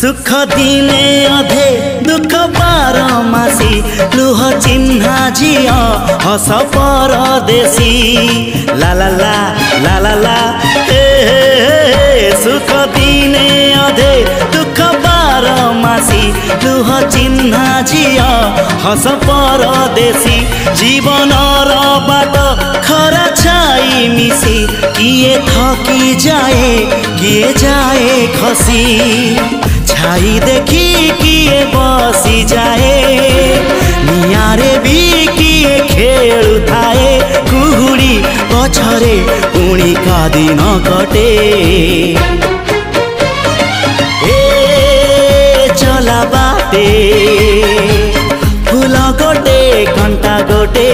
सुख दिने अधे दुख बारमासी लुह चिन्हा झिया हस परदेशी ला ला ला ला ला ला हे सुख दिने अधे दुख बारमासी लुह चिन्हा झिया हस परदेशी जीवन बाट खरा छाई मिसी किए थकी जाए किए जाए खसी छाई देखी किए बसी जाए नियारे भी किए खेलु थाए कुहुड़ी पछरे पुणी का दिन कटे ए चला बाटे फूल गोटे घंटा गोटे